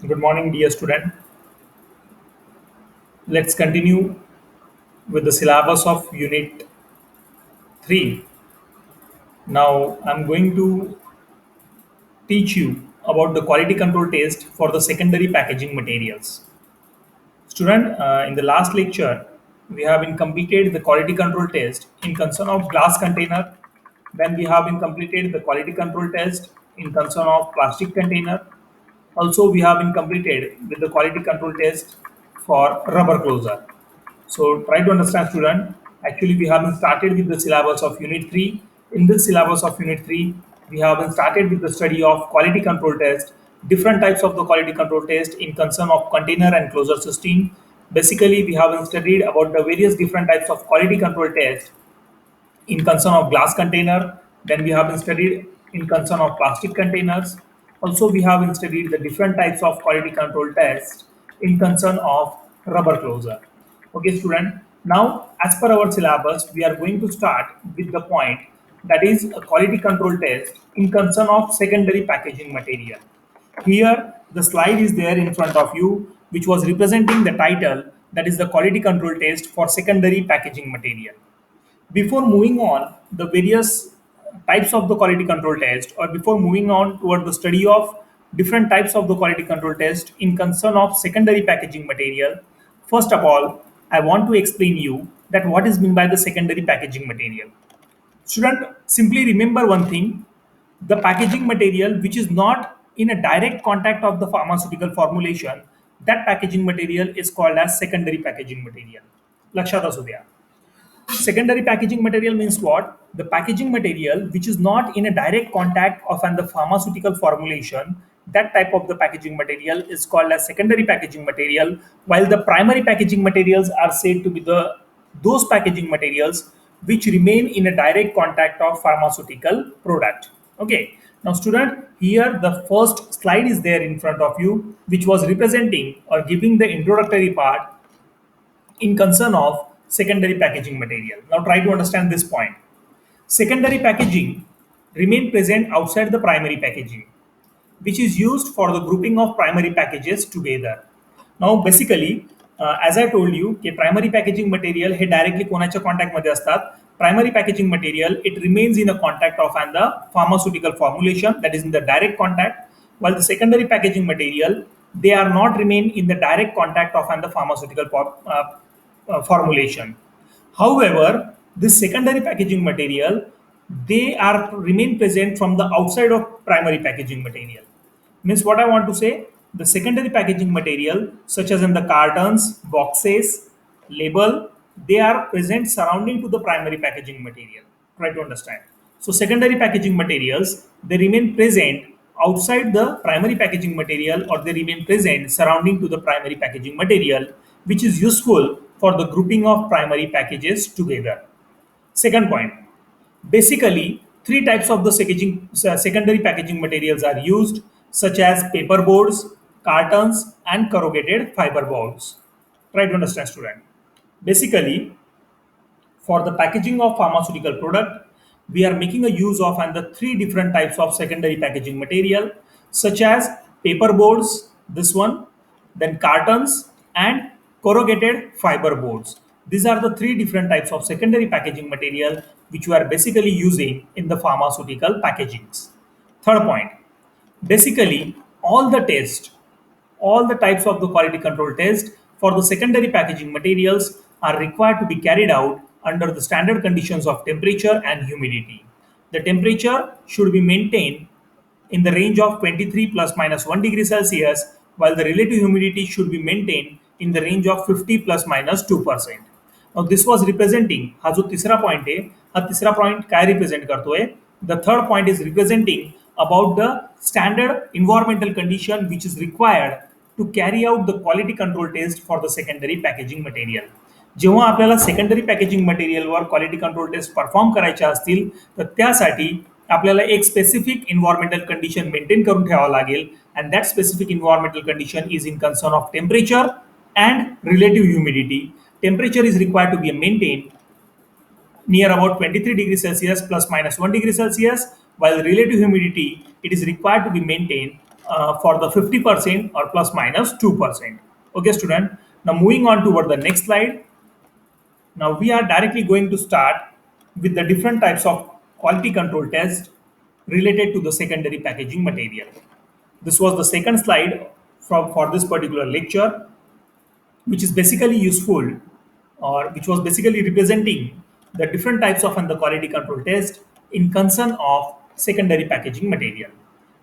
Good morning, dear student. Let's continue with the syllabus of Unit 3. Now, I'm going to teach you about the quality control test for the secondary packaging materials. Student, in the last lecture, we have been completed the quality control test in concern of glass container. Then we have been completed the quality control test in concern of plastic container. Also, we have been completed with the quality control test for rubber closer. So try to understand, student. Actually, we have been started with the syllabus of Unit 3. In this syllabus of Unit 3, we have been started with the study of quality control test, different types of the quality control test in concern of container and closure system. Basically, we have been studied about the various different types of quality control test in concern of glass container. Then we have been studied in concern of plastic containers. Also, we have been studied the different types of quality control tests in concern of rubber closure. Okay, student. Now, as per our syllabus, we are going to start with the point that is a quality control test in concern of secondary packaging material. Here, the slide is there in front of you, which was representing the title that is the quality control test for secondary packaging material. Before moving on the various types of the quality control test, or before moving on toward the study of different types of the quality control test in concern of secondary packaging material, first of all I want to explain you that what is meant by the secondary packaging material. Student, simply remember one thing: the packaging material which is not in a direct contact of the pharmaceutical formulation, that packaging material is called as secondary packaging material. लक्षात असू द्या. Secondary packaging material means what? The packaging material which is not in a direct contact of the pharmaceutical formulation, that type of the packaging material is called as secondary packaging material, while the primary packaging materials are said to be those packaging materials which remain in a direct contact of pharmaceutical product. Okay. Now, student, here the first slide is there in front of you, which was representing or giving the introductory part in concern of secondary packaging material. Now try to understand this point. Secondary packaging remain present outside the primary packaging, which is used for the grouping of primary packages together. Now basically, as I told you, की primary packaging material हे directly कोणाच्या contact मध्ये असतात. Primary packaging material, it remains in a contact of the pharmaceutical formulation, that is in the direct contact, while the secondary packaging material, they are not remain in the direct contact of the pharmaceutical formulation. However, this secondary packaging material, they are remain present from the outside of primary packaging material. Means what I want to say, the secondary packaging material such as in the cartons, boxes, label, they are present surrounding to the primary packaging material. Try to understand. So secondary packaging materials, they remain present outside the primary packaging material, or they remain present surrounding to the primary packaging material, which is useful for the grouping of primary packages together. Second point, basically three types of the secondary packaging materials are used, such as paper boards, cartons, and corrugated fiber boards. Try to understand, student. Basically, for the packaging of pharmaceutical product, we are making a use of and the three different types of secondary packaging material, such as paper boards, this one, then cartons, and corrugated fiber boards. These are the three different types of secondary packaging material which we are basically using in the pharmaceutical packagings. Third point, basically all the types of the quality control test for the secondary packaging materials are required to be carried out under the standard conditions of temperature and humidity. The temperature should be maintained in the range of 23 plus minus 1 degree Celsius, while the relative humidity should be maintained in the range of 50 plus minus 2%. Now this was representing, हा जो तिसरा point आहे, हा तिसरा point काय represent करतोय? The third point is representing about the standard environmental condition which is required to carry out the quality control test for the secondary packaging material. जेव्हा आपल्याला सेकंडरी पॅकेजिंग मटेरियलवर क्वालिटी कंट्रोल टेस्ट परफॉर्म करायच्या असतील, तर त्यासाठी आपल्याला एक specific environmental condition maintain करून ठेवावं लागेल, and that specific environmental condition is in concern of temperature and relative humidity. Temperature is required to be maintained near about 23 degrees Celsius plus minus 1 degree Celsius, while relative humidity, it is required to be maintained for the 50% or plus minus 2%. Okay, student. Now moving on toward the next slide. Now we are directly going to start with the different types of quality control tests related to the secondary packaging material. This was the second slide for this particular lecture, which is basically useful or which was basically representing the different types of and the quality control test in concern of secondary packaging material.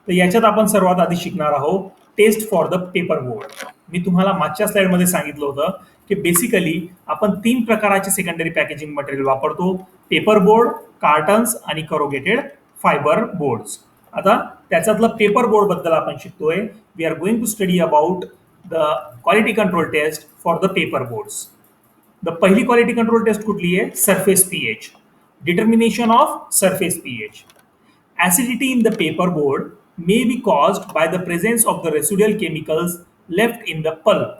तर याच्यात आपण सर्वात आधी शिकणार आहोत test for the paper board. मी तुम्हाला मागच्या स्लाइडमध्ये सांगितलं होतं की बेसिकली आपण तीन प्रकारचे सेकंडरी पॅकेजिंग मटेरियल वापरतो, पेपर बोर्ड, कार्टन्स आणि करोगेटेड फायबर बोर्ड्स. आता त्याच्यातलं पेपर बोर्ड बद्दल आपण शिकतोय. We are going to study about the quality control test for the paper boards. The पहिली क्वालिटी कंट्रोल टेस्ट कुठली आहे? Surface pH, determination of surface pH. Acidity in the paper board may be caused by the presence of the residual chemicals left in the pulp.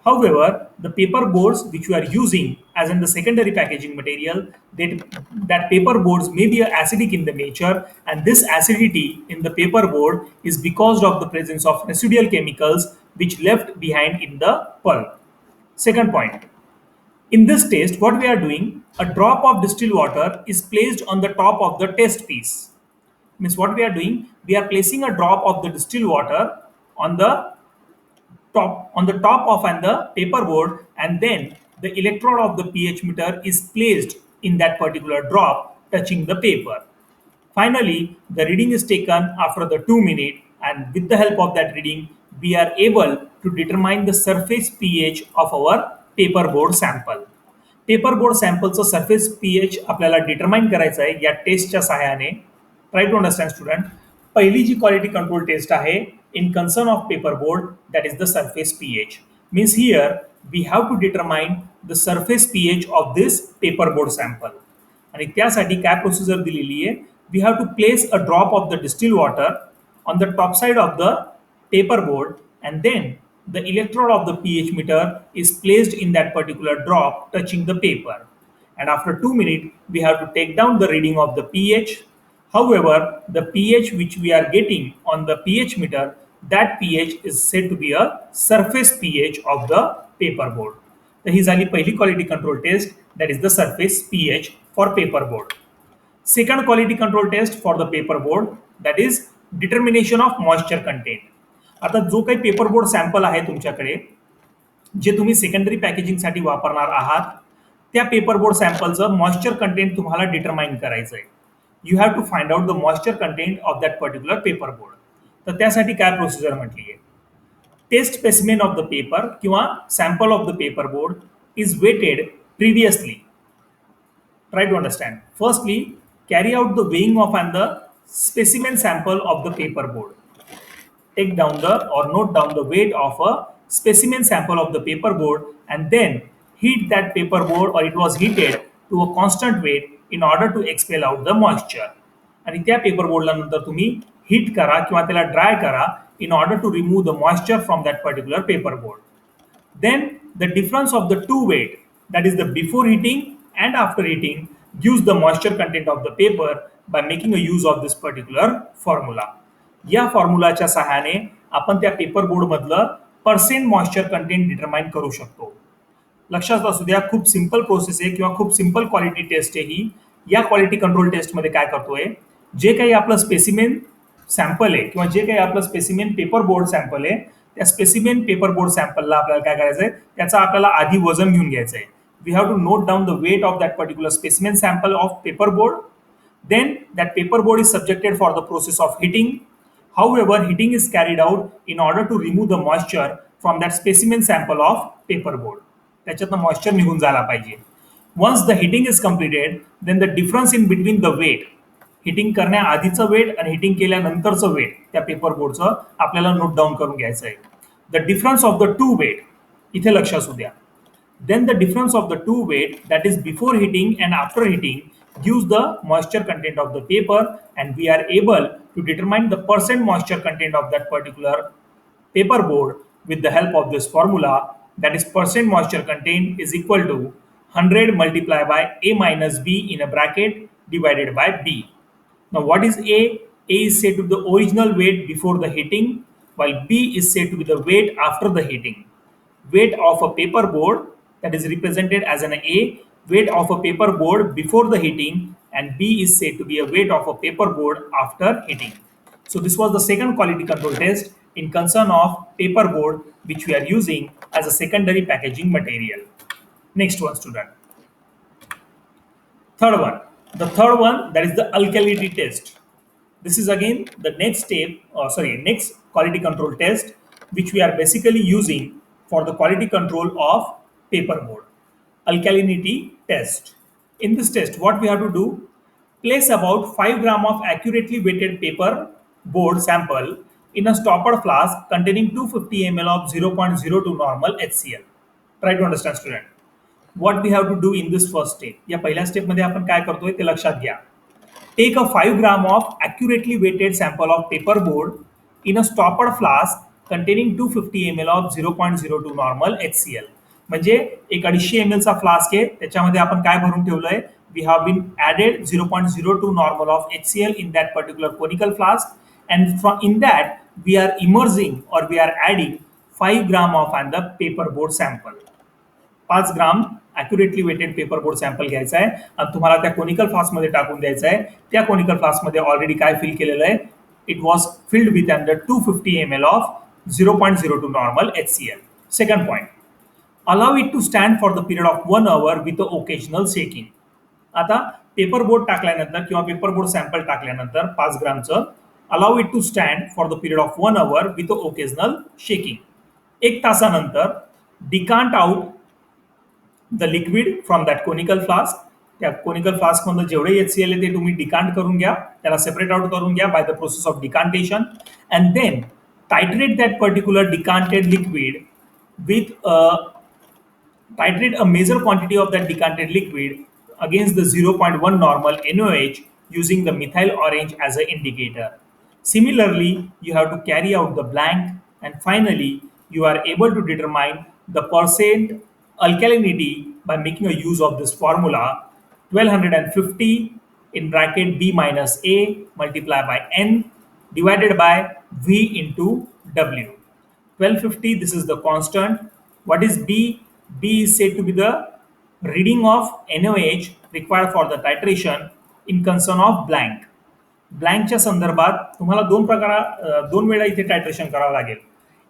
However, the paper boards which we are using as in the secondary packaging material, that paper boards may be acidic in the nature, and this acidity in the paper board is because of the presence of residual chemicals which left behind in the pulp. Second point. In this test, what we are doing, a drop of distilled water is placed on the top of the test piece. Means what we are doing, we are placing a drop of the distilled water on the top of and the paper board, and then the electrode of the pH meter is placed in that particular drop touching the paper. Finally, the reading is taken after the 2 minutes, and with the help of that reading, we are able to determine the surface pH of our paper board sample. Paper board सॅम्पलचं surface pH आपल्याला determine करायचं आहे या टेस्टच्या सहाय्याने. Try to understand student. पहिली जी quality control test आहे in concern of paper board, that is the surface pH. Means here we have to determine the surface pH of this paper board sample. आणि त्यासाठी काय procedure दिलेली आहे? We have to place a drop of the distil water on the top side of the paper board, and then the electrode of the pH meter is placed in that particular drop touching the paper, and after 2 minutes we have to take down the reading of the pH. However, the pH which we are getting on the pH meter, that pH is said to be a surface pH of the paper board. तर ही झाली पहिली quality control test, that is the surface pH for paper board. Second quality control test for the paper board, that is determination of moisture content. आता जो काही paper board sample आहे तुमच्याकडे, जे तुम्ही सेकंडरी पॅकेजिंगसाठी वापरणार आहात, त्या पेपर बोर्ड सॅम्पलचं मॉइश्चर कंटेंट तुम्हाला डिटरमाइन करायचं आहे. You have to find out the moisture content of that particular paper board. तर त्यासाठी काय प्रोसिजर म्हटली आहे? Test specimen of the paper किंवा sample of the paper board is weighted previously. Try to understand. Firstly carry out the weighing of and the specimen sample of the paper board. Take down the or note down the weight of a specimen sample of the paper board, and then heat that paper board, or it was heated to a constant weight in order to expel out the moisture. आणि त्या paper बोर्डला नंतर तुम्ही heat करा किंवा त्याला dry करा in order to remove the moisture from that particular paper board. Then the difference of the two weight, that is the before heating and after heating, gives the moisture content of the paper by making a use of this particular formula. या फॉर्म्युलाच्या सहाय्याने आपण त्या paper board मधलं percent moisture content determine करू शकतो. लक्षात असू द्या, खूप सिंपल प्रोसेस आहे किंवा खूप सिंपल क्वालिटी टेस्ट आहे ही. या क्वालिटी कंट्रोल टेस्टमध्ये काय करतोय, जे काही आपलं स्पेसिमेन सॅम्पल आहे किंवा जे काही आपलं स्पेसिमेन पेपर बोर्ड सॅम्पल आहे, त्या स्पेसिमेन पेपर बोर्ड सॅम्पलला आपल्याला काय करायचं आहे, त्याचा आपल्याला आधी वजन घेऊन घ्यायचं आहे. We have to note down the weight of that particular specimen sample of paper board. Then that paper board is subjected for the process of heating. However, heating is carried out in order to remove the moisture from that specimen sample of paper board. त्याच्यातनं moisture निघून जायला पाहिजे. Once the heating is completed, then the difference in between the weight, heating करण्याआधीचं weight आणि heating केल्यानंतरचं weight त्या paper बोर्डचं आपल्याला नोट डाऊन करून घ्यायचं आहे. The difference of the two weight इथे लक्ष असू द्या. Then the difference of the two weight, that is before heating and after heating, gives the moisture content of the paper, and we are able to determine the percent moisture content of that particular paper board with the help of this formula, that is percent moisture content is equal to 100 multiplied by A minus B in a bracket divided by B. Now what is A? A is said to be the original weight before the heating, while B is said to be the weight after the heating. Weight of a paper board, that is represented as an A, weight of a paper board before the heating, and B is said to be a weight of a paper board after heating. So this was the second quality control test in concern of paper board, which we are using as a secondary packaging material. Next one, student. Third one. The third one, that is the alkalinity test. This is again the next step, next quality control test, which we are basically using for the quality control of paper board. Alkalinity test. In this test, what we have to do, place about 5 gram of accurately weighted paper board sample in a stoppered flask containing 250 ml of 0.02 normal HCl. Try to understand, student. What we have to do in this first step. या पहिल्या step मध्ये आपण काय करतोय ते लक्षात घ्या. Take a 5 gram of accurately weighted sample of paper board in a stoppered flask containing 250 ml of 0.02 normal HCl. म्हणजे एक 250 ml चा फ्लास्क आहे, त्याच्यामध्ये आपण काय भरून ठेवलंय, we have been added 0.02 normal of HCl in that particular conical flask, and from in that we are immersing or we are adding 5 gram of and the paper board sample. 5 gram accurately weighted paper board sample घ्यायचा आहे आणि तुम्हाला त्या conical फ्लास्कमध्ये टाकून द्यायचं आहे. त्या conical फ्लास्कमध्ये ऑलरेडी काय फिल केलेलं आहे, it was filled with under 250 ml of 0.02 normal HCl. Second point, allow it to stand for the period of 1 hour with occasional shaking. आता पेपर बोर्ड टाकल्यानंतर किंवा पेपर बोर्ड सॅम्पल टाकल्यानंतर 5 ग्रामचं allow it to stand for the period of 1 hour with occasional shaking. 1 तासानंतर decant out the liquid from that conical flask. त्या conical फ्लास्कमधून जेवढे HCl आहे ते तुम्ही डिकांट करून घ्या, त्याला सेपरेट आउट करून घ्या by the process of decantation, and then titrate that particular decanted liquid with titrate a major quantity of that decanted liquid against the 0.1 normal NOH using the methyl orange as an indicator. Similarly, you have to carry out the blank, and finally, you are able to determine the percent alkalinity by making a use of this formula 1250 in bracket B minus A multiplied by N divided by V into W. 1250, this is the constant. What is B? B is said to be the reading of NOH required for the titration in concern of blank. ब्लँकच्या संदर्भात तुम्हाला दोन वेळा इथे टायट्रेशन करावं लागेल.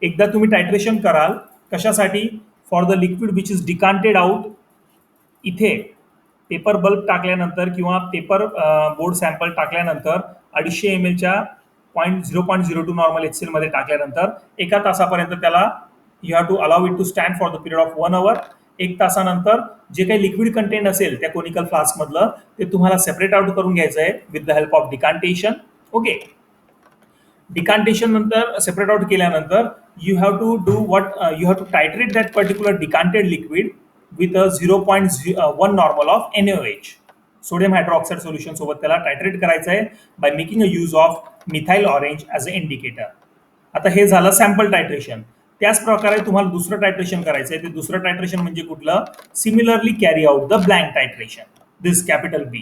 एकदा तुम्ही titration कराल कशासाठी, for the liquid which is decanted out. इथे पेपर बल्ब टाकल्यानंतर किंवा पेपर बोर्ड सॅम्पल टाकल्यानंतर 250 ml 0.02 नॉर्मल HCl मध्ये टाकल्यानंतर 1 तासापर्यंत त्याला you have to allow it to stand for the period of 1 hour. 1 तासानंतर जे काही लिक्विड कंटेंट असेल त्या कोनिकल फ्लास्क मधलं ते तुम्हाला सेपरेट आउट करून घ्यायचं आहे with the help of decantation. Okay, decantation नंतर सेपरेट आउट केल्यानंतर you have to do what, you have to titrate that particular decanted liquid with a 0.1 normal of NaOH. Sodium hydroxide solution सोबत त्याला titrate करायचं आहे by making a use of methyl orange as a indicator. आता हे झालं sample टायट्रेशन. त्याच प्रकारे तुम्हाला दुसरं टायट्रेशन करायचं आहे. ते दुसरं टायट्रेशन म्हणजे कुठलं, similarly carry out the blank titration, this capital B.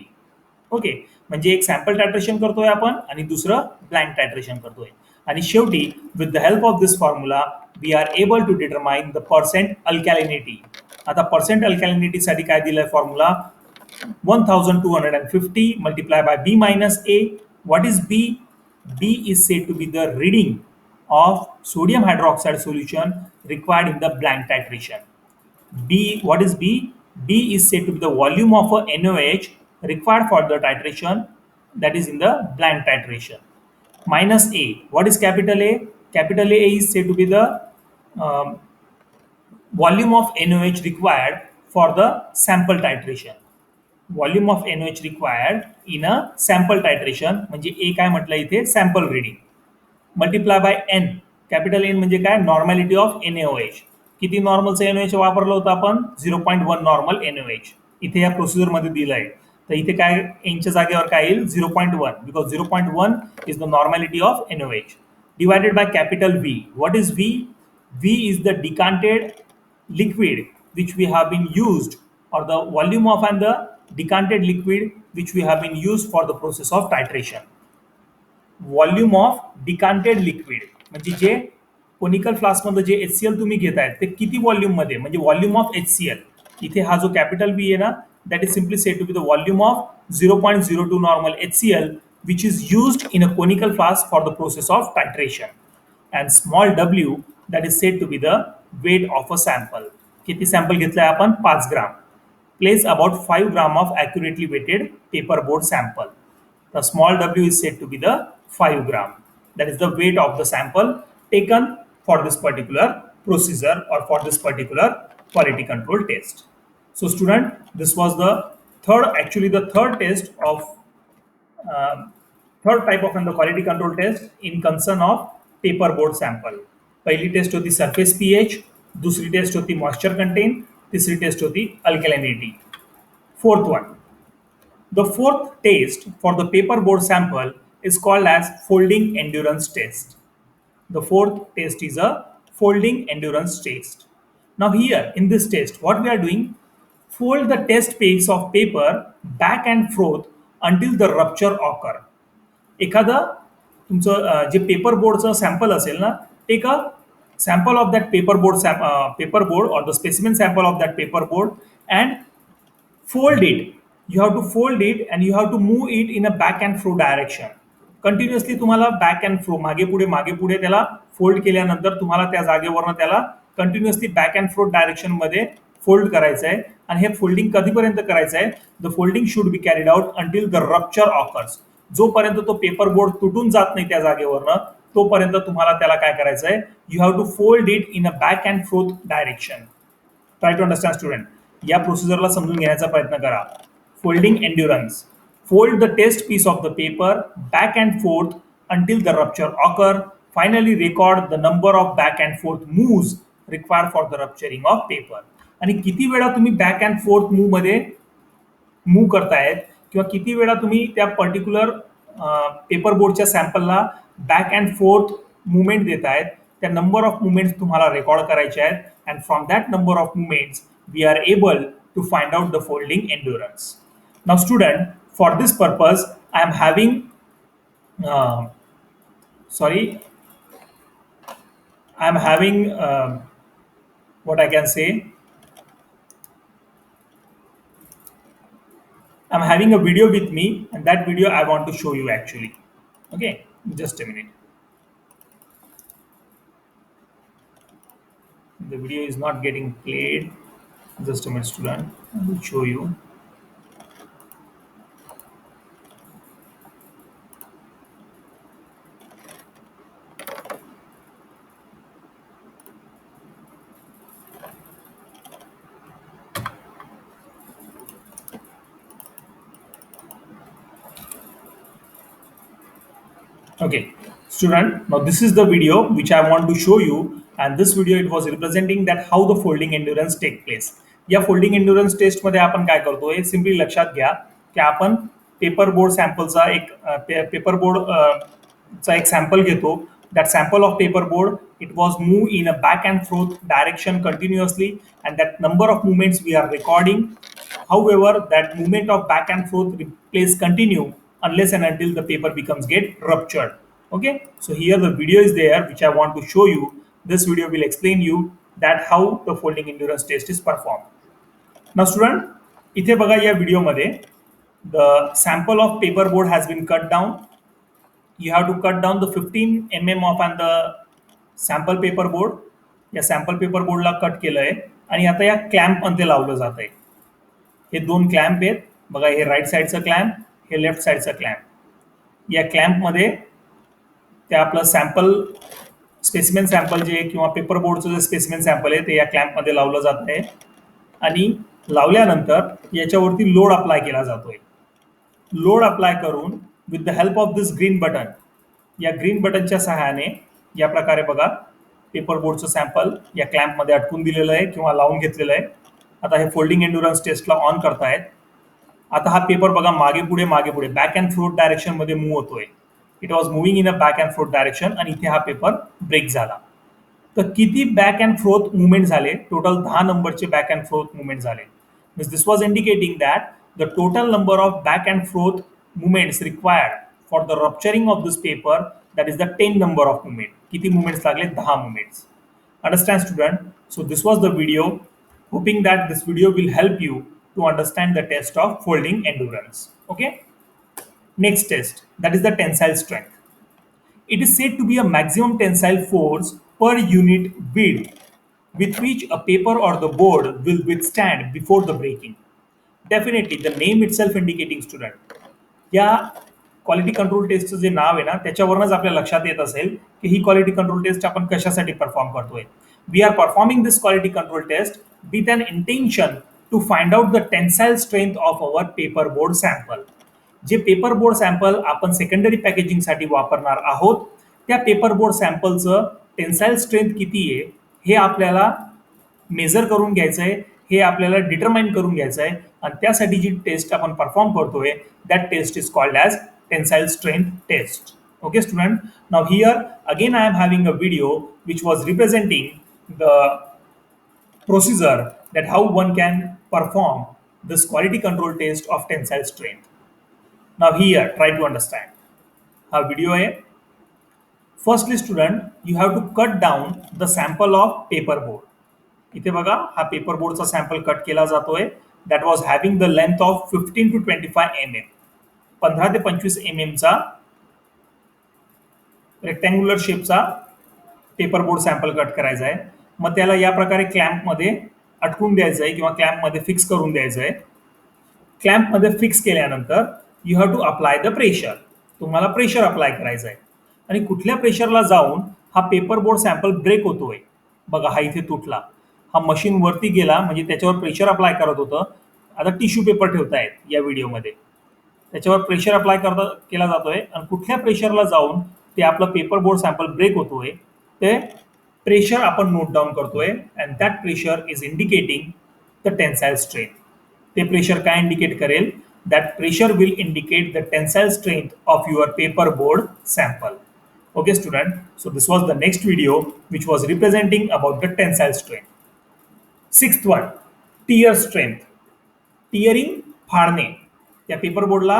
Okay, म्हणजे एक सॅम्पल टायट्रेशन करतोय आपण आणि दुसरं ब्लँक टायट्रेशन करतोय. आणि शेवटी with the help of this formula we are able to determine the percent alkalinity. आता पर्सेंट अल्कॅलिनिटीसाठी काय दिलंय formula, 1250 multiplied by B minus A. What is B? B is said to be the reading of sodium hydroxide solution required in the blank titration. B, what is B? B is said to be the volume of a NOH required for the titration, that is in the blank titration. Minus A, what is capital A? Capital A is said to be the um, volume of NOH required for the sample titration. Volume of NOH required in a sample titration म्हणजे A काय म्हटलं इथे, sample reading, multiply by N. Capital N म्हणजे काय, नॉर्मॅलिटी of NaOH. किती नॉर्मलचं NaOH वापरलं होतं आपण, 0.1 नॉर्मल NaOH. इथे या प्रोसिजरमध्ये दिलं आहे. तर इथे काय एनच्या जागेवर काय येईल, 0.1, because 0.1 is the normality of NaOH divided by capital V. What is V? V is the decanted liquid which we have been used, or the volume of and the decanted liquid which we have been used for the process of titration. Volume of decanted liquid, म्हणजे जे conical फ्लास्कमध्ये जे HCl तुम्ही घेताय ते किती volume मध्ये, म्हणजे volume of HCl. इथे हा जो कॅपिटल बी आहे ना, that is simply said to be the volume of 0.02 normal HCl which is used in a conical flask for the process of titration, and small w that is said to be the weight of a sample. किती sample घेतलाय आपण? 5 ग्राम. Place about 5 gram of accurately weighted paper board sample. The small w is said to be the 5 gram. That is the weight of the sample taken for this particular procedure or for this particular quality control test. So student, this was the third test of third type of the quality control test in concern of paper board sample. पहिली test होती surface pH, दूसरी test होती moisture content, तीसरी test होती alkalinity. Fourth one, the fourth test for the paper board sample is called as folding endurance test. The fourth test is a folding endurance test. Now here in this test, what we are doing, fold the test piece of paper back and forth until the rupture occur. एखादं तुमचं जे paper बोर्डचं sample असेल ना, take a sample of that paper board और the specimen sample of that paper board and fold it. You have to fold it and you have to move it in a back and fro direction. Continuously तुम्हाला back and फ्रो, मागे पुढे त्याला fold केल्यानंतर तुम्हाला त्या जागेवरनं त्याला continuously back and fro direction मध्ये fold करायचं आहे. आणि हे फोल्डिंग कधीपर्यंत करायचं आहे? The folding should be carried out until the rupture occurs. जोपर्यंत तो पेपर बोर्ड तुटून जात नाही त्या जागेवरनं, तोपर्यंत तुम्हाला त्याला काय करायचं आहे? You have to fold it in a back and forth direction. Try to understand student. या प्रोसिजरला समजून घेण्याचा प्रयत्न करा. Folding endurance. Fold the test piece of the paper back and forth until the rupture occur. Finally record the number of back and forth moves required for the rupturing of paper. आणि किती वेळा तुम्ही back and forth move मध्ये move करतायत किंवा किती वेळा तुम्ही त्या पर्टिक्युलर पेपर बोर्डच्या सॅम्पलला बॅक अँड फोर्थ मुवमेंट देतायत, त्या नंबर ऑफ मुवमेंट्स तुम्हाला रेकॉर्ड करायचे आहेत. And from that number of movements we are able to find out the folding endurance. Now student, for this purpose I am having sorry I am having what I can say, I'm having a video with me, and that video I want to show you actually. Okay, just a minute. The video is not getting played. Just a minute student, I will show you. Okay, student, now this is the video which I want to show you, and this video it was representing that how the folding endurance take place. या folding endurance test मध्ये आपण काय करतोय, simply लक्षात घ्या की आपण paper board सॅम्पलचा पेपर बोर्ड चा एक सॅम्पल घेतो. That sample of paper board it was move in a back and forth direction continuously, and that number of movements we are recording. However, that movement of back and forth plays continue unless and until the paper becomes get ruptured. Okay, so here the video is there which I want to show you. This video will explain you that how the folding endurance test is performed. Now student, इथे बघा या video मध्ये the sample of paper board has been cut down. You have to cut down the 15 mm of and the sample paper board. या sample paper बोर्डला cut केलंय आणि आता या clamp मध्ये लावलं जात आहे. हे दोन क्लॅम्प आहेत बघा, हे राईट साईडचं क्लॅम्प, हे लेफ्ट साईडचं क्लॅम्प. या क्लॅम्पमध्ये त्या आपलं सॅम्पल स्पेसिमेन सॅम्पल जे किंवा पेपर बोर्डचं जे स्पेसिमेन सॅम्पल आहे ते या क्लॅम्पमध्ये लावलं जात आहे. आणि लावल्यानंतर याच्यावरती लोड अप्लाय केला जातोय. लोड अप्लाय करून with the help of this green button, या ग्रीन बटनच्या सहाय्याने या प्रकारे बघा पेपर बोर्डचं सॅम्पल या क्लॅम्पमध्ये अटकून दिलेलं आहे किंवा लावून घेतलेलं आहे. आता हे फोल्डिंग एंड्युरन्स टेस्टला ऑन करतायत. आता हा पेपर बघा मागे पुढे बॅक अँड फोर्थ डायरेक्शन मध्ये मूव्ह होतोय. It was moving in a back and forth direction आणि इथे हा पेपर ब्रेक झाला. तर किती बॅक अँड फोर्थ मुवमेंट झाले? टोटल 10 नंबरचे बॅक अँड फोर्थ मुवमेंट झाले. This was indicating that the total number of back and fourth movements required for the rupturing of this paper, that is the 10 number of movement. किती movements लागले? 10 movements. Understand, student? So this was the video. Hoping that this video will help you to understand the test of folding endurance. Okay. Next test, that is the tensile strength. It is said to be a maximum tensile force per unit width with which a paper or the board will withstand before the breaking. Definitely, the name itself indicating, student, या quality control टेस्टचं जे नाव आहे ना त्याच्यावरूनच आपल्या लक्षात येत असेल की ही quality control test आपण कशासाठी परफॉर्म करतोय. We are performing this quality control test with an intention to find out the tensile strength of our paper board sample. जे पेपर बोर्ड सॅम्पल आपण सेकंडरी पॅकेजिंगसाठी वापरणार आहोत त्या पेपर बोर्ड सॅम्पलचं टेन्साइल स्ट्रेंथ किती आहे हे आपल्याला मेजर करून घ्यायचं आहे, हे आपल्याला डिटरमाइन करून घ्यायचं आहे आणि त्यासाठी जी टेस्ट आपण परफॉर्म करतोय that test is called as tensile strength test. Okay, student. Now here again I am having a video which was representing the procedure that how one can perform this quality control test of tensile strength. Now here try to understand. हा video आहे. Firstly, student, you have to cut down the sample of paper board. इथे बघा हा paper बोर्डचा sample cut केला जातोय. That was having the length of 15 to 25 mm. 15 ते 25 mm चा rectangular शेपचा पेपर बोर्ड सॅम्पल कट करायचा आहे. मग त्याला या प्रकारे क्लॅम्पमध्ये अटकून द्यायचं आहे किंवा क्लॅम्पमध्ये फिक्स करून द्यायचं आहे. क्लॅम्पमध्ये फिक्स केल्यानंतर you have to apply the pressure. तुम्हाला प्रेशर अप्लाय करायचं आहे आणि कुठल्या प्रेशरला जाऊन हा पेपर बोर्ड सॅम्पल ब्रेक होतोय. बघा हा इथे तुटला, हा मशीन वरती गेला म्हणजे त्याच्यावर प्रेशर अप्लाय करत होतं. आता टिश्यू पेपर ठेवतायत या व्हिडिओमध्ये, त्याच्यावर प्रेशर अप्लाय केला जातोय आणि कुठल्या प्रेशरला जाऊन ते आपलं पेपर बोर्ड सॅम्पल ब्रेक होतोय ते प्रेशर आपण नोट डाऊन करतोय and that pressure is indicating the tensile strength. ते प्रेशर काय इंडिकेट करेल? That pressure will indicate the tensile strength of your paper board sample. Okay, student. So this was the next video which was representing about the tensile strength. Sixth one, tear strength. Tearing, फाडणे. त्या paper बोर्डला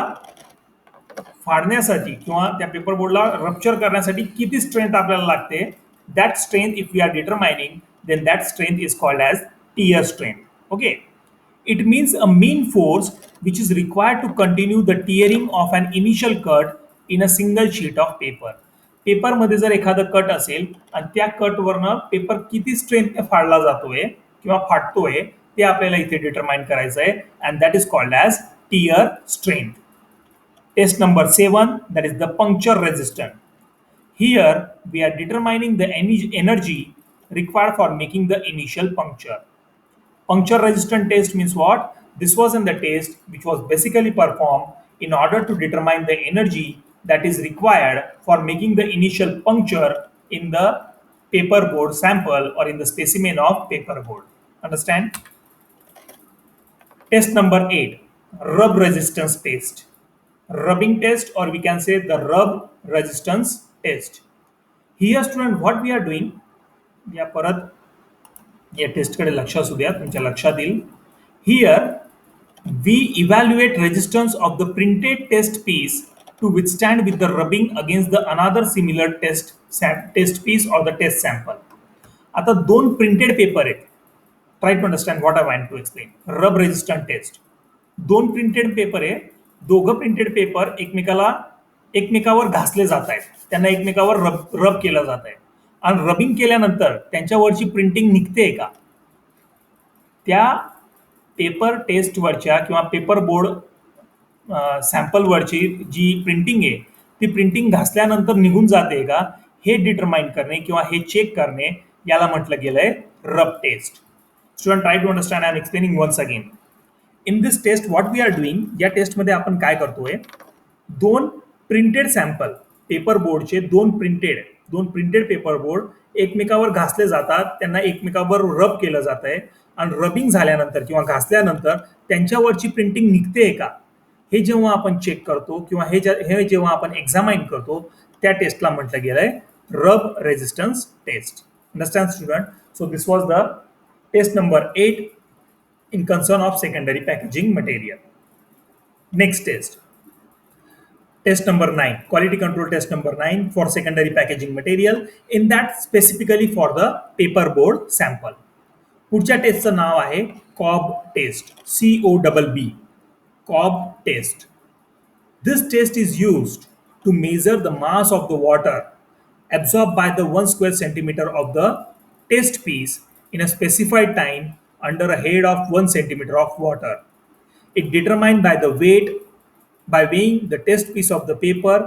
फाडण्यासाठी किंवा त्या paper बोर्डला rupture करण्यासाठी किती strength आपल्याला लागते, that strength if we are determining then that strength is called as tear strength. Okay, it means a mean force which is required to continue the tearing of an initial cut in a single sheet of paper. पेपरमध्ये जर एखादं cut असेल आणि त्या कटवरनं paper किती स्ट्रेंथने फाडला जातोय किंवा फाटतोय ते आपल्याला इथे डिटरमाइन करायचं आहे and that is called as tear strength. Test number 7, that is the puncture resistance. Here we are determining the energy required for making the initial puncture. Puncture resistant test means what? This was in the test which was basically performed in order to determine the energy that is required for making the initial puncture in the paper board sample or in the specimen of paper board. Understand? Test number 8, rub resistance test. Rubbing test, or we can say the rub resistance test. Here student what we are doing, या परत या टेस्टकडे लक्ष असू द्या, तुमच्या लक्षात येईल. Here we evaluate resistance of the printed test piece to withstand with the rubbing against the another similar test piece or the test sample. आता दोन प्रिंटेड पेपर आहेत. Try to understand what I want to explain. Rub resistant test. दोन printed paper आहे, दोघं printed paper एकमेकावर घासले जात आहेत, त्यांना एकमेकावर रब केलं जात आहे आणि रबिंग केल्यानंतर त्यांच्यावरची प्रिंटिंग निघते का? त्या पेपर टेस्टवरच्या किंवा पेपर बोर्ड सॅम्पलवरची जी प्रिंटिंग आहे ती प्रिंटिंग घासल्यानंतर निघून जाते का हे डिटरमाइन करणे किंवा हे चेक करणे याला म्हटलं गेलंय rub test. Student try to understand. I am explaining once again. In this test what we are doing, या टेस्टमध्ये आपण काय करतोय, दोन प्रिंटेड सॅम्पल पेपर बोर्डचे दोन प्रिंटेड पेपर बोर्ड एकमेकावर घासले जातात, त्यांना एकमेकावर रब केलं जात आहे आणि रबिंग झाल्यानंतर किंवा घासल्यानंतर त्यांच्यावरची प्रिंटिंग निघते का हे जेव्हा आपण चेक करतो किंवा हे जेव्हा आपण एक्झामाइन करतो त्या टेस्टला म्हटलं गेलंय rub resistance test. Understand student? So this was the test number 8 in concern of secondary packaging material. Next test. test number 9, quality control test number 9 for secondary packaging material, in that specifically for the paperboard sample. पुढच्या टेस्टचं नाव आहे Cobb test, COBB, Cobb test. This test is used to measure the mass of the water absorbed by the 1 square centimeter of the test piece in a specified time under a head of 1 centimeter of water. It determined by the weight by weighing the test piece of the paper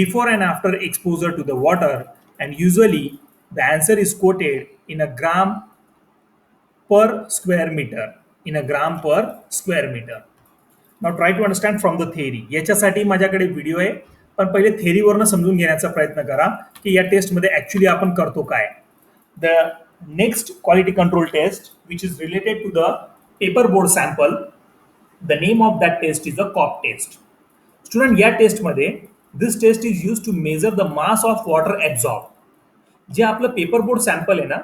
before and after exposure to the water, and usually the answer is quoted in a gram per square meter. In a gram per square meter. Now try to understand from the theory. याच्यासाठी माझ्याकडे video आहे, पण पहिले थेअरीवरनं समजून घेण्याचा प्रयत्न करा की या टेस्टमध्ये ॲक्च्युली आपण करतो काय. The next quality control test which is related to the paper board sample, the name of that test is the Cobb test. Student, या टेस्टमध्ये this test is use to measure the mass of water absorb. जे आपलं paper board sample आहे ना,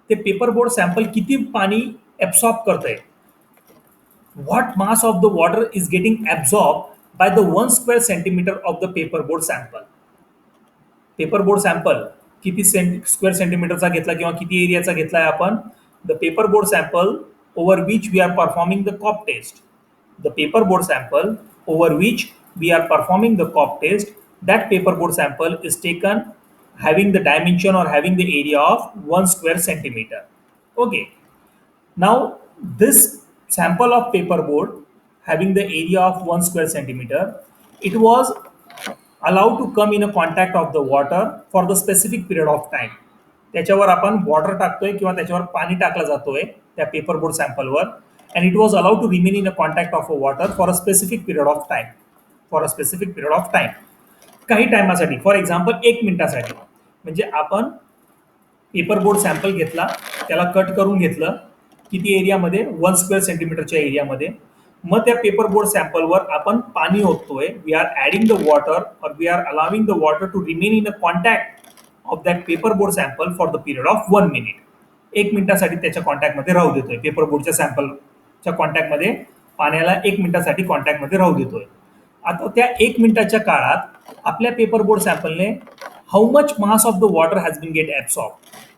ते paper board sample किती पाणी absorb करतंय. What mass of the water is getting absorbed by the 1 square centimeter of the paperboard sample. Paperboard sample किती square सेंटीमीटरचा घेतला किंवा किती एरियाचा घेतलाय आपण. The paperboard sample over which we are performing the Cobb test. The paperboard sample over which we are performing the Cobb test, that paperboard sample is taken having the dimension or having the area of 1 square centimeter. Okay. Now this sample of paperboard having the area of 1 square centimeter, it was allowed to come in a contact of the water for the specific period of time. त्याच्यावर आपण water टाकतोय किंवा त्याच्यावर पाणी टाकलं जातोय त्या paperboard सॅम्पलवर, and it was allowed to remain in a contact of a water for a specific period of time. For a specific period of time, काही टायमासाठी, फॉर एक्झाम्पल 1 मिनिटासाठी. म्हणजे आपण पेपरबोर्ड सॅम्पल घेतला, त्याला कट करून घेतलं किती एरियामध्ये, 1 स्क्वेअर सेंटीमीटरच्या एरियामध्ये. मग त्या पेपरबोर्ड सॅम्पलवर आपण पाणी ओततोय. We are adding the water और we are allowing the water to remain in a contact of that paperboard sample for the period of 1 minute. 1 मिनिटासाठी त्याच्या कॉन्टॅक्टमध्ये राहू देतोय. पेपरबोर्डच्या सॅम्पलच्या कॉन्टॅक्टमध्ये पाण्याला 1 मिनिटासाठी कॉन्टॅक्टमध्ये राहू देतोय. आता त्या 1 मिनिटाच्या काळात आपल्या पेपरबोर्ड सॅम्पलने how much mass of the water has been get absorb,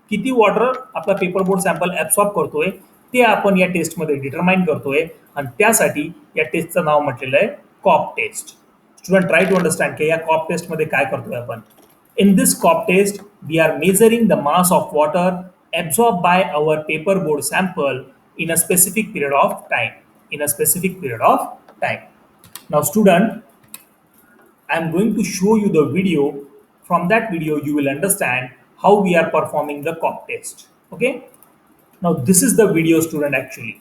किती वॉटर आपला पेपरबोर्ड सॅम्पल ॲब्सॉर्ब करतोय ते आपण या टेस्टमध्ये डिटरमाइन करतोय, आणि त्यासाठी या टेस्टचं नाव म्हटलेलं आहे Cobb test. Student, try to understand की या कॉप टेस्टमध्ये काय करतोय आपण. In this Cobb test we are measuring the mass of water absorb by our paperboard sample in a specific period of time. In a specific period of time. Now student, I am going to show you the video. From that video, you will understand how we are performing the COP test. Okay. Now this is the video, student. Actually,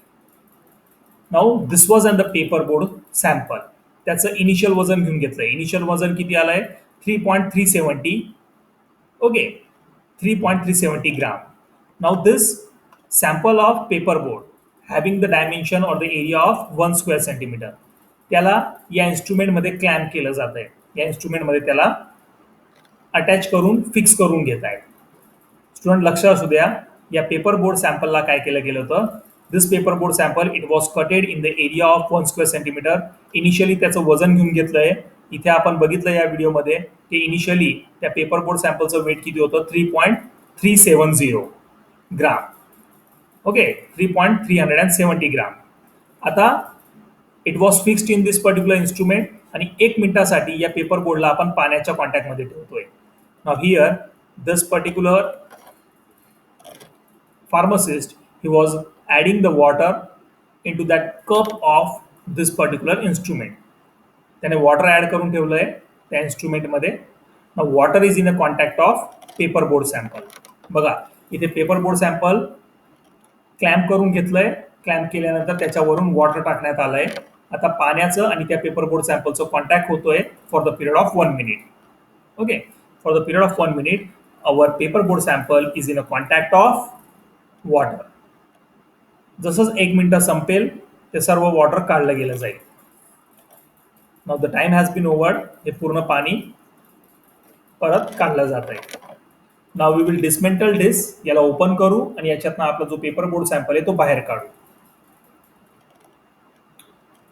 now this was on the paperboard sample. त्याचं initial वजन घेऊन घेतलंय. Initial वजन किती आलंय, 3.370. Okay, 3.370 gram. Now this sample of paperboard having the dimension or the area of 1 square centimeter, त्याला या इन्स्ट्रुमेंटमध्ये clamp केलं जात आहे. या इन्स्ट्रुमेंटमध्ये त्याला अटॅच करून फिक्स करून घेत आहेत. स्टुडंट, लक्ष असू द्या, या पेपरबोर्ड सॅम्पलला काय केलं गेलं होतं. This paperboard sample it was कटेड in the area of 1 square centimetre. Initially त्याचं वजन घेऊन घेतलंय. इथे आपण बघितलं या व्हिडिओमध्ये की इनिशियली त्या पेपरबोर्ड सॅम्पलचं वेट किती होतं, 3.370 ग्राम. ओके, 3.370 ग्राम. आता it was fixed in this particular instrument, आणि 1 मिनिटासाठी या पेपरबोर्डला आपण पाण्याच्या कॉन्टॅक्टमध्ये ठेवतोय. Now here this particular pharmacist, he was adding the water into that cup of this particular instrument. त्याने वॉटर ॲड करून ठेवलंय त्या इन्स्ट्रुमेंटमध्ये. Now water is in a contact of paperboard sample. बघा, इथे पेपरबोर्ड सॅम्पल क्लॅम्प करून घेतलंय. Clamp केल्यानंतर त्याच्यावरून वॉटर टाकण्यात आलंय. आता पाण्याचं आणि त्या पेपरबोर्ड सॅम्पलचं कॉन्टॅक्ट होतोय for the period of 1 minute. Okay, for the period of 1 minute our paperboard sample is in a contact of water. जसंच 1 मिनिट संपेल ते सर्व वॉटर काढलं गेलं जाईल. Now the time has been over. हे पूर्ण पाणी परत काढलं जात आहे. Now we will dismantle this. याला ओपन करू आणि याच्यातनं आपला जो पेपरबोर्ड सॅम्पल आहे तो बाहेर काढू.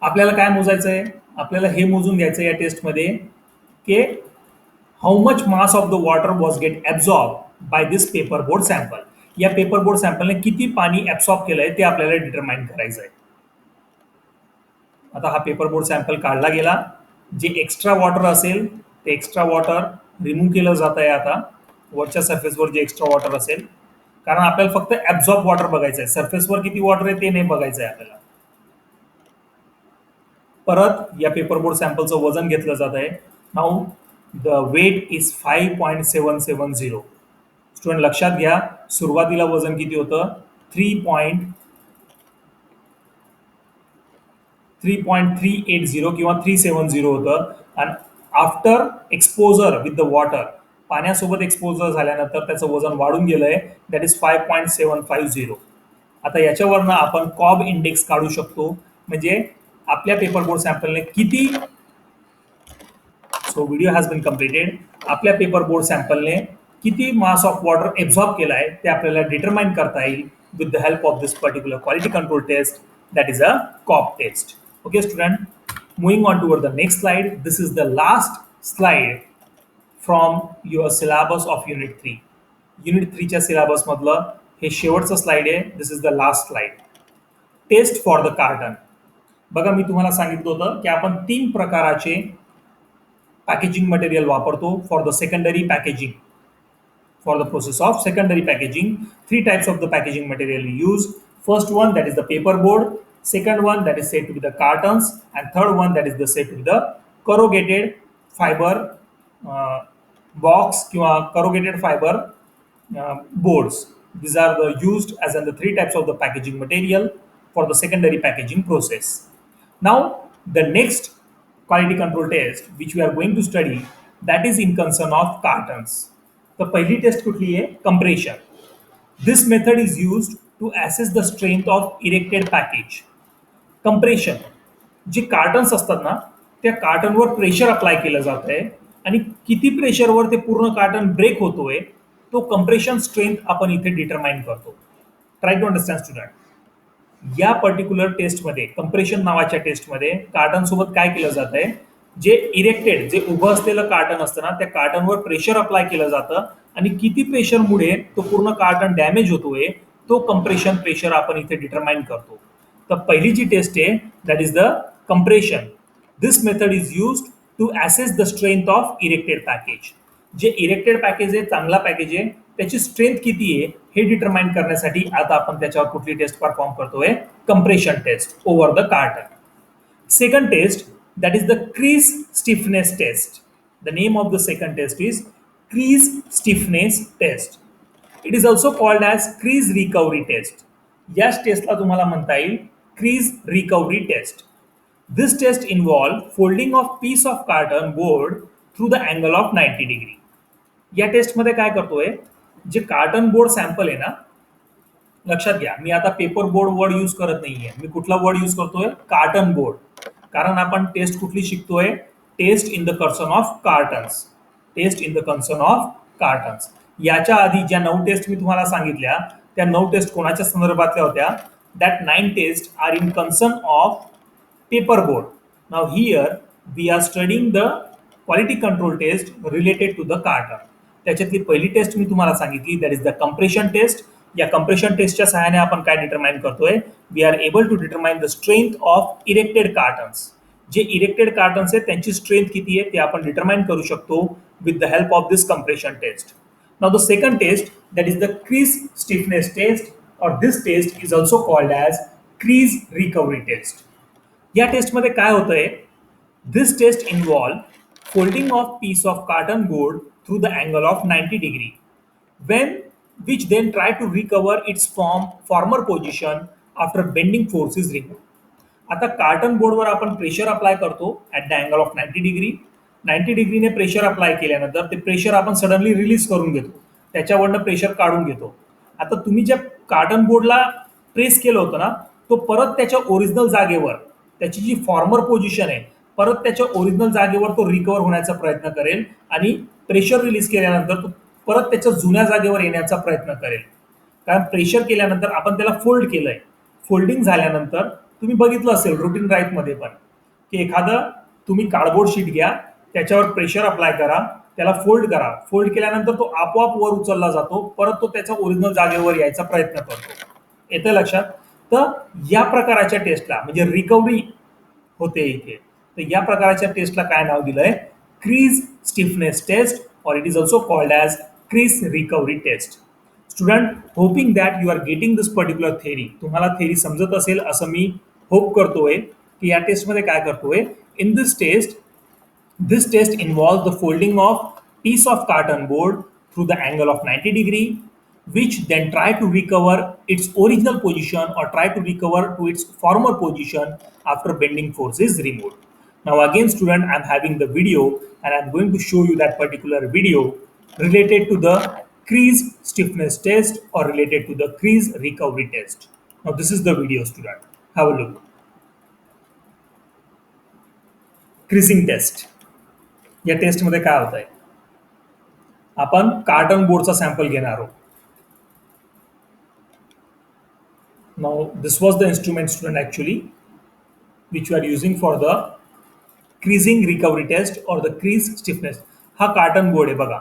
आपल्याला काय मोजायचं आहे, आपल्याला हे मोजून घ्यायचं या टेस्टमध्ये की how much mass of the water was get absorb by this paperboard sample. या पेपरबोर्ड सॅम्पलने किती पाणी ॲब्सॉर्ब केलंय ते आपल्याला डिटरमाइन करायचं आहे. आता हा पेपरबोर्ड सॅम्पल काढला गेला. जे एक्स्ट्रा वॉटर असेल ते एक्स्ट्रा वॉटर रिमूव्ह केलं जात आहे. आता वरच्या सरफेसवर जे एक्स्ट्रा वॉटर असेल, कारण आपल्याला फक्त ॲब्झॉर्ब वॉटर बघायचं आहे, सरफेसवर किती वॉटर आहे ते नाही बघायचं आहे आपल्याला. परत या पेपरबोर्ड सॅम्पलचं वजन घेतलं जात आहे. Now the weight is 5.770. Student लक्षात घ्या, सुरुवातीला वजन किती होतं? 3.380 किंवा 370 होतं. आणि after exposure with the water, पाण्यासोबत एक्सपोजर झाल्यानंतर त्याचं वजन वाढून गेलंय, दॅट इज 5.750. आता याच्यावरनं आपण कॉब इंडेक्स काढू शकतो. म्हणजे आपल्या पेपरबोर्ड सॅम्पलने किती, so video has been completed. आपल्या पेपरबोर्ड सॅम्पलने किती मास ऑफ वॉटर एब्झॉर्ब केला आहे ते आपल्याला डिटरमाइन करता येईल with the help of this particular quality control test, that is a Cobb test. Okay, student. Moving on toward the next slide. This is the last slide from your syllabus of Unit 3. Unit 3 च्या syllabus मधलं हे शेवटचं slide आहे. This is the last slide. Test for the carton. बघा, मी तुम्हाला सांगितलं होतं की आपण 3 प्रकाराचे पॅकेजिंग मटेरियल वापरतो for the secondary packaging. For the process of secondary packaging, 3 types of the packaging material we use. First one, that is the paper board. Second one, that is said to be the cartons. And third one, that is the said to be the corrugated fiber box किंवा corrugated fiber boards. These are the used as in the 3 types of the packaging material for the secondary packaging process. Now, the next quality control test which we are going to study, that is in concern of cartons. तर पहिली test कुठली आहे? Compression. This method is used to assess the strength of erected package. Compression, जे cartons असतात ना, त्या कार्टनवर pressure apply केलं जात आहे आणि किती प्रेशरवर ते पूर्ण कार्टन ब्रेक होतोय तो कंप्रेशन स्ट्रेंथ आपण इथे डिटरमाइन करतो. Try to understand student. या पर्टिक्युलर टेस्टमध्ये, कंप्रेशन नावाच्या टेस्टमध्ये कार्टन सोबत काय केलं जात आहे? जे इरेक्टेड, जे उभं असलेलं कार्टन असतं ना, त्या कार्टनवर प्रेशर अप्लाय केलं जातं आणि किती प्रेशरमुळे तो पूर्ण कार्टन डॅमेज होतोय तो कंप्रेशन प्रेशर आपण इथे डिटरमाइन करतो. तर पहिली जी टेस्ट आहे that is the compression. This method is used to assess the strength of erected package. जे इरेक्टेड पॅकेज आहे, चांगला पॅकेज आहे, त्याची स्ट्रेंथ किती आहे हे डिटरमाइन करण्यासाठी आता आपण त्याच्यावर कुठली टेस्ट परफॉर्म करतोय? Compression test over the carton. Second test, that is the crease stiffness test. The name of the second test is crease stiffness test. It is also called as crease recovery test. याच टेस्टला तुम्हाला म्हणता येईल crease recovery test. This test involve folding of piece of carton board through the angle of 90 degree. या टेस्टमध्ये काय करतोय? जे carton board sample आहे ना, लक्षात घ्या, मी आता पेपर बोर्ड वर्ड यूज करत नाहीये, मी कुठला वर्ड यूज करतोय? Carton board. कारण आपण टेस्ट कुठली शिकतोय? Test in the concern of cartons. Test in the concern of cartons. याच्या आधी ज्या 9 टेस्ट मी तुम्हाला सांगितल्या त्या 9 टेस्ट कोणाच्या संदर्भातल्या होत्या? That 9 test are in concern of paper board. Now here we are studying the quality control test related to the carton. त्याच्यातली पहिली टेस्ट मी तुम्हाला सांगितली, that is the compression test. या कंप्रेशन टेस्टच्या सहाय्याने आपण काय डिटरमाइन करतोय? We are able to determine the strength of erected cartons. जे इरेक्टेड कार्टन्स आहेत त्यांची स्ट्रेंथ किती आहे ते आपण डिटरमाइन करू शकतो with the help of this compression test. Now the second test, that is the crease stiffness test, और this test is also called as crease recovery test. या टेस्टमध्ये काय होतंय? This test involve folding of piece of carton board through the angle of 90 degree, when which then try to recover its former position after bending force is removed. आता carton बोर्डवर आपण pressure apply करतो at the angle of 90 degree. 90 डिग्रीने pressure apply केल्यानंतर ते pressure आपण suddenly release करून घेतो, त्याच्यावरनं प्रेशर काढून घेतो. आता तुम्ही ज्या कार्टन बोर्डला प्रेस केलं होतं ना, तो परत त्याच्या ओरिजिनल जागेवर, त्याची जी फॉर्मर पोझिशन आहे, परत त्याच्या ओरिजिनल जागेवर तो रिकवर होण्याचा प्रयत्न करेल आणि प्रेशर रिलीज केल्यानंतर तो परत त्याच्या जुन्या जागेवर येण्याचा प्रयत्न करेल. कारण प्रेशर केल्यानंतर आपण त्याला फोल्ड केलंय. फोल्डिंग झाल्यानंतर तुम्ही बघितलं असेल रुटीन लाईफमध्ये पण की एखादं तुम्ही कार्डबोर्ड शीट घ्या, त्याच्यावर प्रेशर अप्लाय करा, त्याला फोल्ड करा. फोल्ड केल्यानंतर तो आपोआप वर उचलला जातो, परत तो त्याच्या ओरिजिनल जागेवर यायचा प्रयत्न करतो. येतं लक्षात? तर या प्रकाराच्या टेस्टला म्हणजे रिकव्हरी होते इथे. तर या प्रकारच्या टेस्टला काय नाव दिलंय? Crease stiffness test, or it is also called as crease recovery test. Student, hoping that you are getting this particular theory. तुम्हाला थेरी समजत असेल असं मी होप करतोय की या टेस्टमध्ये काय करतोय. In this test, this test involves the folding of piece of carton board through the angle of 90-degree, which then try to recover its original position or try to recover to its former position after bending force is removed. Now again student, I'm having the video and I'm going to show you that particular video related to the crease stiffness test or related to the crease recovery test. Now this is the video student. Have a look. Creasing test. या टेस्टमध्ये काय होत आहे, आपण carton बोर्डचा sample घेणार आहोत. Now this was the instrument student actually which you are using for the creasing recovery test or the crease stiffness. हा कार्टन बोर्ड आहे बघा.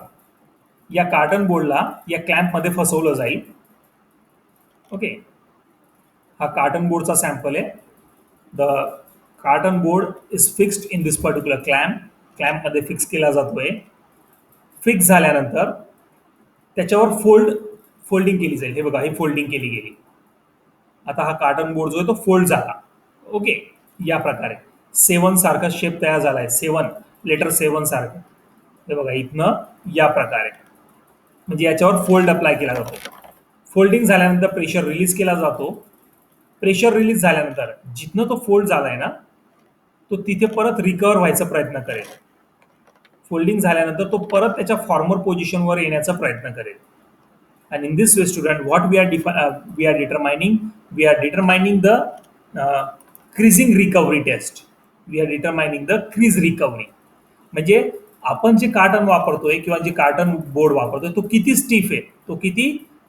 या कार्टन बोर्डला या क्लॅम्पमध्ये फसवलं जाईल. ओके, हा कार्टन बोर्डचा सॅम्पल आहे. The carton board is fixed in this particular क्लॅम्पमध्ये फिक्स केला जातोय. फिक्स झाल्यानंतर त्याच्यावर फोल्डिंग केली जाईल. हे बघा, ही फोल्डिंग केली गेली. आता हा कार्टन बोर्ड जो आहे तो फोल्ड झाला. ओके, या प्रकारे 7 सारखा शेप तयार झालाय. 7 लेटर 7 सारखं. हे बघा, इथनं या प्रकारे म्हणजे याच्यावर फोल्ड अप्लाय केला जातो. फोल्डिंग झाल्यानंतर प्रेशर रिलीज केला जातो. प्रेशर रिलीज झाल्यानंतर जिथनं तो फोल्ड झालाय ना, तो तिथे परत रिकवर व्हायचा प्रयत्न करेल. फोल्डिंग झाल्यानंतर तो परत त्याच्या फॉर्मर पोझिशनवर येण्याचा प्रयत्न करेल. And in this way student, what we are determining the creasing recovery test. We are determining the crease recovery. म्हणजे आपण जे कार्टन वापरतोय किंवा जे कार्टन बोर्ड वापरतोय तो किती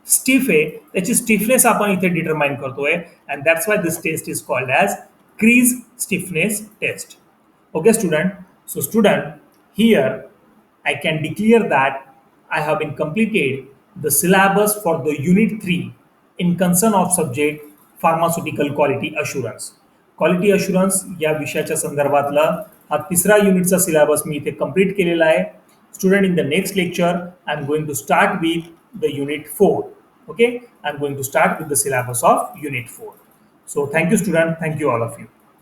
स्टिफ आहे त्याची स्टिफनेस आपण इथे डिटरमाइन करतोय. And that's why this test is called as crease stiffness test. Okay student, so student, here I can declare that I have been completed the syllabus for the unit 3 in concern of subject pharmaceutical quality assurance. Quality assurance या विषयाच्या संदर्भातला हा तिसरा युनिटचा syllabus मी इथे complete केलेला आहे. Student, in the next lecture I am going to start with the unit 4. Okay, I am going to start with the syllabus of unit 4. So thank you student, thank you all of you.